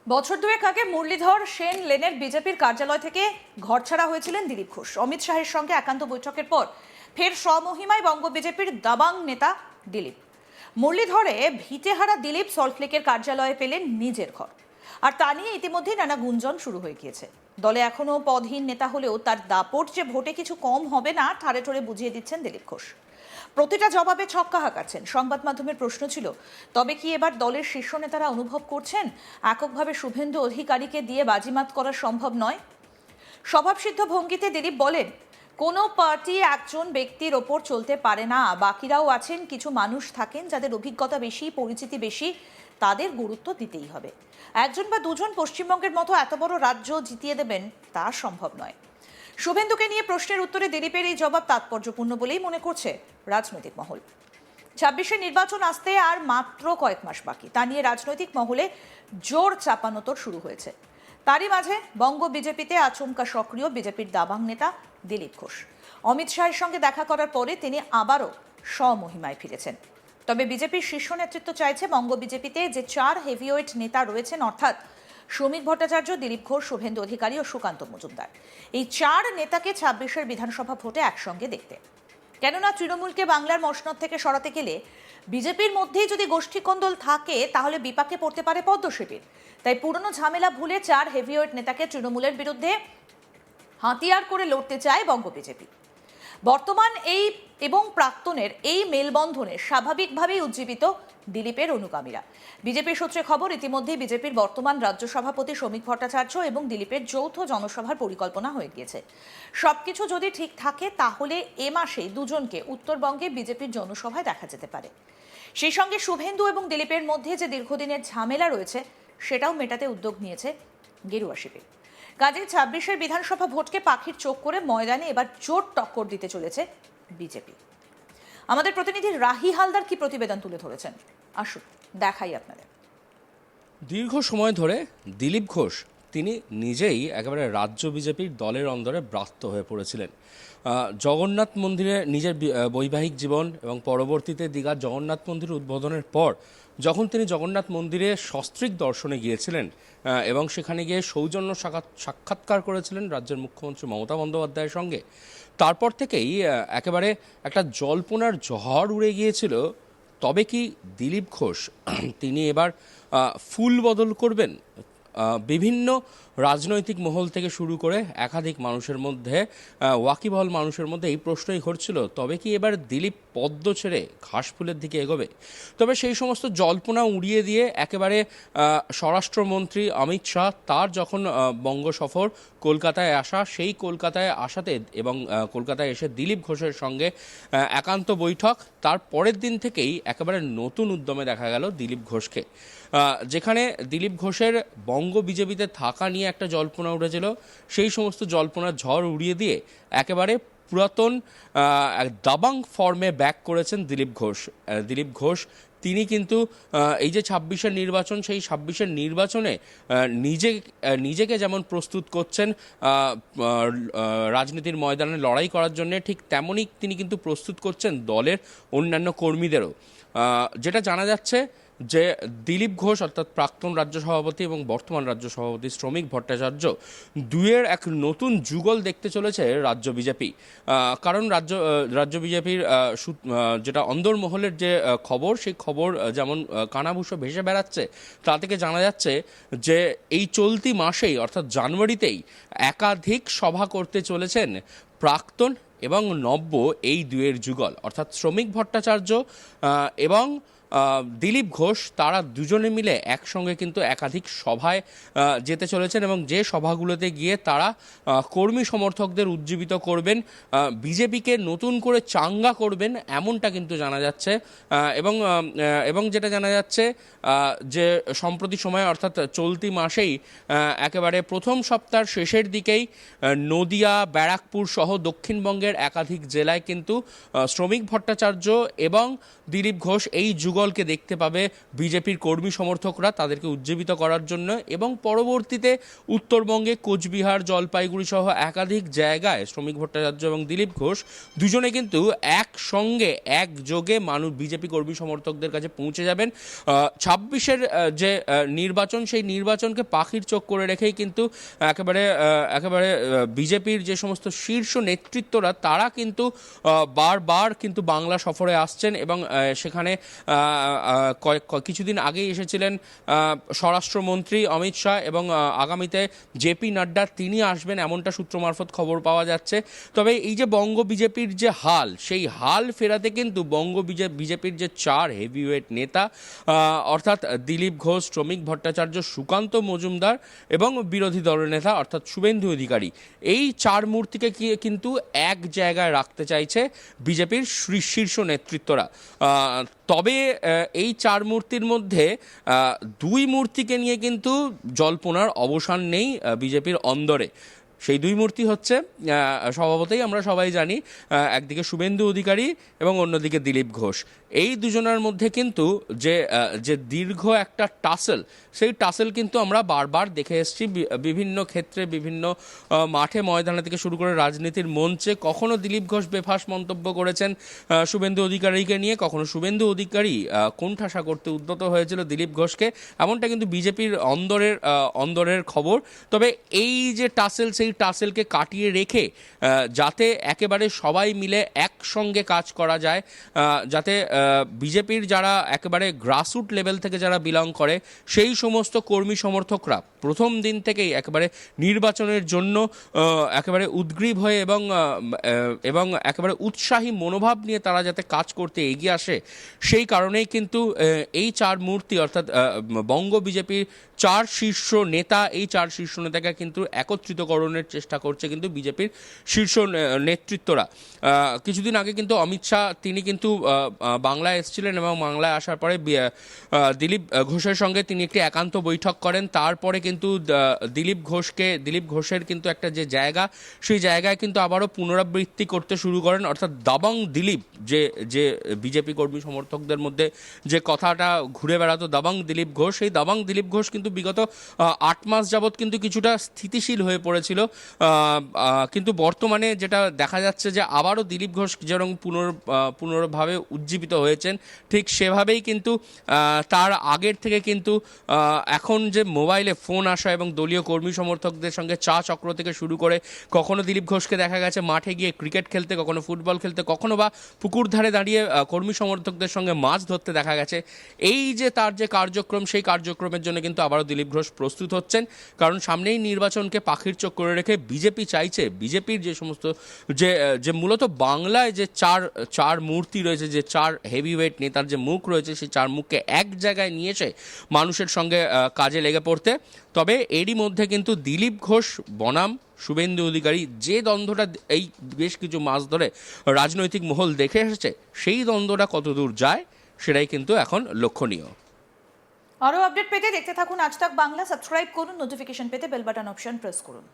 বছর দুয়েক আগে মুরলীধর সেন লেনের বিজেপির কার্যালয় থেকে ঘরছাড়া হয়েছিলেন দিলীপ ঘোষ। অমিত শাহের সঙ্গে একান্ত বৈঠকের পর ফের স্বমহিমায় বঙ্গ বিজেপির দাবাং নেতা দিলীপ। মুরলীধরে ভিটেহারা দিলীপ সল্টলেকের কার্যালয়ে পেলেন নিজের ঘর, আর তা নিয়ে ইতিমধ্যেই নানা গুঞ্জন শুরু হয়ে গিয়েছে। দলে এখনো পদহীন নেতা হলেও তার দাপট যে ভোটে কিছু কম হবে না ঠাড়ে ঠোড়ে বুঝিয়ে দিচ্ছেন দিলীপ ঘোষ। প্রতিটা জবাবে ছক্কা হাঁকাচ্ছেন। সংবাদ মাধ্যমের প্রশ্ন ছিল, তবে কি এবার দলের শীর্ষ নেতারা অনুভব করছেন এককভাবে শুভেন্দু অধিকারীকে দিয়ে বাজিমাত করা সম্ভব নয়? স্বভাবসিদ্ধ ভঙ্গিতে দিলীপ বলেন, কোনো পার্টি একজন ব্যক্তির ওপর চলতে পারে না, বাকিরাও আছেন, কিছু মানুষ থাকেন যাদের অভিজ্ঞতা বেশি, পরিচিতি বেশি, তাদের গুরুত্ব দিতেই হবে। একজন বা দুজন পশ্চিমবঙ্গের মতো এত বড় রাজ্য জিতিয়ে দেবেন তা সম্ভব নয়। শুভেন্দুকে নিয়ে প্রশ্নের উত্তরে দিলীপের এই জবাব তাৎপর্যপূর্ণ বলেই মনে করছে রাজনৈতিক মহল। ২৬-এর নির্বাচন আসতে আর মাত্র কয়েক মাস বাকি, তা নিয়ে রাজনৈতিক মহলে জোর চাপানোতর শুরু হয়েছে। তারই মাঝে বঙ্গ বিজেপিতে আচমকা সক্রিয় বিজেপির দাবাং নেতা দিলীপ ঘোষ। অমিত শাহের সঙ্গে দেখা করার পরে তিনি আবারও স্বমহিমায় ফিরেছেন। তবে বিজেপির শীর্ষ নেতৃত্ব চাইছে বঙ্গ বিজেপিতে যে ৪ হেভিওয়েট নেতা রয়েছেন, অর্থাৎ শ্রমিক ভট্টাচার্য, দিলীপ ঘোষ, শুভেন্দু অধিকারী ও সুকান্ত মজুমদার, এই ৪ নেতাকে ২৬-এর বিধানসভা ভোটে একসঙ্গে দেখতে। কেননা তৃণমূলকে বাংলার মসনদ থেকে সরাতে গেলে বিজেপির মধ্যেই যদি গোষ্ঠীকন্দল থাকে তাহলে বিপাকে পড়তে পারে পদ্ম শিবির। তাই পুরনো ঝামেলা ভুলে ৪ হেভিওয়েট নেতাকে তৃণমূলের বিরুদ্ধে হাতিয়ার করে লড়তে চায় বঙ্গ বিজেপি। বর্তমান এই এবং প্রাক্তনের এই মেলবন্ধনে স্বাভাবিকভাবেই উজ্জীবিত দিলীপের অনুগামীরা। বিজেপির সূত্রে খবর, ইতিমধ্যেই বিজেপির বর্তমান রাজ্য সভাপতি শ্রমিক ভট্টাচার্য এবং দিলীপের যৌথ জনসভার পরিকল্পনা হয়ে গিয়েছে। সবকিছু যদি ঠিক থাকে তাহলে এ মাসেই দুজনকে উত্তরবঙ্গে বিজেপির জনসভায় দেখা যেতে পারে। সেই সঙ্গে শুভেন্দু এবং দিলীপের মধ্যে যে দীর্ঘদিনের ঝামেলা রয়েছে সেটাও মেটাতে উদ্যোগ নিয়েছে গেরুয়া শিবির। কাজে ২৬-এর বিধানসভা ভোটকে পাখির চোখ করে ময়দানে এবার জোর টক্কর দিতে চলেছে বিজেপি। আমাদের প্রতিনিধি রাহি হালদার কি প্রতিবেদন তুলে ধরেছেন, আসুন দেখাই আপনাদের। দীর্ঘ সময় ধরে দিলীপ ঘোষ তিনি নিজেই একেবারে রাজ্য বিজেপির দলের অন্দরে ব্রাত্য হয়ে পড়েছিলেন। জগন্নাথ মন্দিরে নিজের বৈবাহিক জীবন এবং পরবর্তীতে দীঘার জগন্নাথ মন্দির উদ্বোধনের পর যখন তিনি জগন্নাথ মন্দিরে সস্ত্রীক দর্শনে গিয়েছিলেন এবং সেখানে গিয়ে সৌজন্য সাক্ষাৎকার করেছিলেন রাজ্যের মুখ্যমন্ত্রী মমতা বন্দ্যোপাধ্যায়ের সঙ্গে, তারপর থেকেই একেবারে একটা জল্পনার ঝড় উড়ে গিয়েছিল। তবে কি দিলীপ ঘোষ তিনি এবার ফুল বদল করবেন? বিভিন্ন রাজনৈতিক মহল থেকে শুরু করে একাধিক মানুষের মধ্যে, ওয়াকিবহল মানুষের মধ্যে এই প্রশ্নই ঘটছিল, তবে কি এবার দিলীপ পদ্ম ছেড়ে ঘাসফুলের দিকে এগোবে? তবে সেই সমস্ত জল্পনা উড়িয়ে দিয়ে একেবারে স্বরাষ্ট্রমন্ত্রী অমিত শাহ তার যখন বঙ্গ সফর কলকাতায় আসা, সেই কলকাতায় আসাতে এবং কলকাতায় এসে দিলীপ ঘোষের সঙ্গে একান্ত বৈঠক, তার পরের দিন থেকেই একেবারে নতুন উদ্যমে দেখা গেল দিলীপ ঘোষকে। যেখানে দিলীপ ঘোষের বঙ্গ বিজেপিতে থাকা নিয়ে একটা জল্পনা উঠেছিল, সেই সমস্ত জল্পনার ঝড় উড়িয়ে দিয়ে একেবারে পুরাতন দাবাং ফর্মে ব্যাক করেছেন দিলীপ ঘোষ। দিলীপ ঘোষ তিনি কিন্তু এই যে ২৬-এর নির্বাচন, সেই ২৬-এর নির্বাচনে নিজেকে যেমন প্রস্তুত করছেন রাজনীতির ময়দানে লড়াই করার জন্য, ঠিক তেমনই তিনি কিন্তু প্রস্তুত করছেন দলের অন্যান্য কর্মীদেরও। যেটা জানা যাচ্ছে যে দিলীপ ঘোষ অর্থাৎ প্রাক্তন রাজ্য সভাপতি এবং বর্তমান রাজ্য সভাপতি শ্রমিক ভট্টাচার্য দুয়ের এক নতুন যুগল দেখতে চলেছে রাজ্য বিজেপি। কারণ রাজ্য বিজেপির যেটা অন্দরমহলের যে খবর, সেই খবর যেমন কানাভূষো ভেসে বেড়াচ্ছে, তা থেকে জানা যাচ্ছে যে এই চলতি মাসেই অর্থাৎ জানুয়ারিতেই একাধিক সভা করতে চলেছেন প্রাক্তন এবং নব্য এই দুয়ের যুগল, অর্থাৎ শ্রমিক ভট্টাচার্য এবং দিলীপ ঘোষ। তারা দুজনে মিলে একসঙ্গে কিন্তু একাধিক সভায় যেতে চলেছেন এবং যে সভাগুলোতে গিয়ে তারা কর্মী সমর্থকদের উজ্জীবিত করবেন, বিজেপিকে নতুন করে চাঙ্গা করবেন, এমনটা কিন্তু জানা যাচ্ছে। এবং যেটা জানা যাচ্ছে যে সম্প্রতি সময়ে অর্থাৎ চলতি মাসেই একেবারে প্রথম সপ্তাহের শেষের দিকেই নদিয়া, ব্যারাকপুর সহ দক্ষিণবঙ্গের একাধিক জেলায় কিন্তু শ্রমিক ভট্টাচার্য এবং দিলীপ ঘোষ এই যুগল যুগলকে দেখতে পাবে বিজেপির কর্মী সমর্থকরা তাদেরকে উজ্জীবিত করার জন্য, এবং পরবর্তীতে উত্তরবঙ্গে কোচবিহার, জলপাইগুড়ি সহ একাধিক জায়গায় শ্রমিক ভট্টাচার্য এবং দিলীপ ঘোষ দুজনে কিন্তু একসঙ্গে একযোগে বিজেপি কর্মী সমর্থকদের কাছে পৌঁছে যাবেন। 26-এর যে নির্বাচন, সেই নির্বাচনকে পাখির চোখ করে রেখেই কিন্তু একেবারে বিজেপির যে সমস্ত শীর্ষ নেতৃত্বরা তারা কিন্তু বারবার কিন্তু বাংলা সফরে আসছেন, এবং সেখানে কিছুদিন আগেই এসেছিলেন স্বরাষ্ট্রমন্ত্রী অমিত শাহ, এবং আগামীতে জেপি নাড্ডা তিনি আসবেন এমনটা সূত্র মারফত খবর পাওয়া যাচ্ছে। তবে এই যে বঙ্গ বিজেপির যে হাল, সেই হাল ফেরাতে কিন্তু বিজেপির যে 4 হেভিওয়েট নেতা অর্থাৎ দিলীপ ঘোষ, শ্রমিক ভট্টাচার্য, সুকান্ত মজুমদার এবং বিরোধী দলের নেতা অর্থাৎ শুভেন্দু অধিকারী, এই 4 মূর্তিকে কিন্তু এক জায়গায় রাখতে চাইছে বিজেপির শীর্ষ নেতৃত্বরা। তবে এই 4 মূর্তির মধ্যে 2 মূর্তিকে নিয়ে কিন্তু জল্পনার অবসান নেই বিজেপির অন্দরে। সেই 2 মূর্তি হচ্ছে স্বভাবতই আমরা সবাই জানি, একদিকে শুভেন্দু অধিকারী এবং অন্যদিকে দিলীপ ঘোষ। এই দুজনের মধ্যে কিন্তু যে দীর্ঘ একটা টাসেল, সেই টাসেল কিন্তু আমরা বারবার দেখে এসেছি বিভিন্ন ক্ষেত্রে, বিভিন্ন মাঠে ময়দানে থেকে শুরু করে রাজনীতির মঞ্চে। কখনো দিলীপ ঘোষ বেফাঁস মন্তব্য করেছেন শুভেন্দু অধিকারীকে নিয়ে, কখনো শুভেন্দু অধিকারী কোণঠাসা করতে উদ্যত হয়েছিল দিলীপ ঘোষকে, এমনটা কিন্তু বিজেপির অন্দরের খবর। তবে এই যে টাসেল, সেই টাসেলকে কাটিয়ে রেখে যাতে একেবারে সবাই মিলে একসঙ্গে কাজ করা যায়, যাতে বিজেপির যারা একেবারে গ্রাসরুট লেভেল থেকে যারা বিলং করে সেই সমস্ত কর্মী সমর্থকরা প্রথম দিন থেকেই একেবারে নির্বাচনের জন্য একেবারে উদ্গ্রীব হয়ে এবং একেবারে উৎসাহী মনোভাব নিয়ে তারা যাতে কাজ করতে এগিয়ে আসে, সেই কারণেই কিন্তু এই 4 মূর্তি অর্থাৎ বঙ্গ বিজেপির 4 শীর্ষ নেতা, এই 4 শীর্ষ নেতাকে কিন্তু একত্রিতকরণের চেষ্টা করছে কিন্তু বিজেপির শীর্ষ নেতৃত্বরা। কিছুদিন আগে কিন্তু অমিত শাহ তিনি কিন্তু বাংলায় এসেছিলেন, এবং বাংলায় আসার পরে দিলীপ ঘোষের সঙ্গে তিনি একটি একান্ত বৈঠক করেন। তারপরে কিন্তু দিলীপ ঘোষের কিন্তু একটা যে জায়গা, সেই জায়গায় কিন্তু আবারও পুনরাবৃত্তি করতে শুরু করেন, অর্থাৎ দাবাং দিলীপ, যে বিজেপি কর্মী সমর্থকদের মধ্যে যে কথাটা ঘুরে বেড়াতো দাবাং দিলীপ ঘোষ, সেই দাবাং দিলীপ ঘোষ কিন্তু বিগত 8 মাস যাবৎ কিন্তু কিছুটা স্থিতিশীল হয়ে পড়েছিল, কিন্তু বর্তমানে যেটা দেখা যাচ্ছে যে আবারও দিলীপ ঘোষ যেরকম পুনর্ভাবে উজ্জীবিত হয়েছেন, ঠিক সেভাবেই কিন্তু তার আগের থেকে কিন্তু এখন যে মোবাইলে ফোন আসা এবং দলীয় কর্মী সমর্থকদের সঙ্গে চা চক্র থেকে শুরু করে, কখনো দিলীপ ঘোষকে দেখা গেছে মাঠে গিয়ে ক্রিকেট খেলতে, কখনো ফুটবল খেলতে, কখনো বা পুকুর ধারে দাঁড়িয়ে কর্মী সমর্থকদের সঙ্গে মাছ ধরতে দেখা গেছে। এই যে তার যে কার্যক্রম, সেই কার্যক্রমের জন্য কিন্তু আবারও দিলীপ ঘোষ প্রস্তুত হচ্ছেন, কারণ সামনেই নির্বাচনকে পাখির চোখ করে রেখে বিজেপি চাইছে বিজেপির যে সমস্ত যে মূলত বাংলায় যে 4 মূর্তি রয়েছে, যে 4 হেভিওয়েট নেতার যে মুখ রয়েছে, সেই 4 মুখকে এক জায়গায় নিয়ে এসে মানুষের সঙ্গে কাজে লেগে পড়তে। তবে এরই মধ্যে কিন্তু দিলীপ ঘোষ বনাম শুভেন্দু অধিকারী যে দ্বন্দ্বটা এই বেশ কিছু মাস ধরে রাজনৈতিক মহল দেখে এসেছে, সেই দ্বন্দ্বটা কতদূর যায় সেটাই কিন্তু এখন লক্ষণীয়। আরও আপডেট পেতে দেখতে থাকুন আজ তাক বাংলা, সাবস্ক্রাইব করুন, নোটিফিকেশন পেতে বেল বাটন অপশন প্রেস করুন।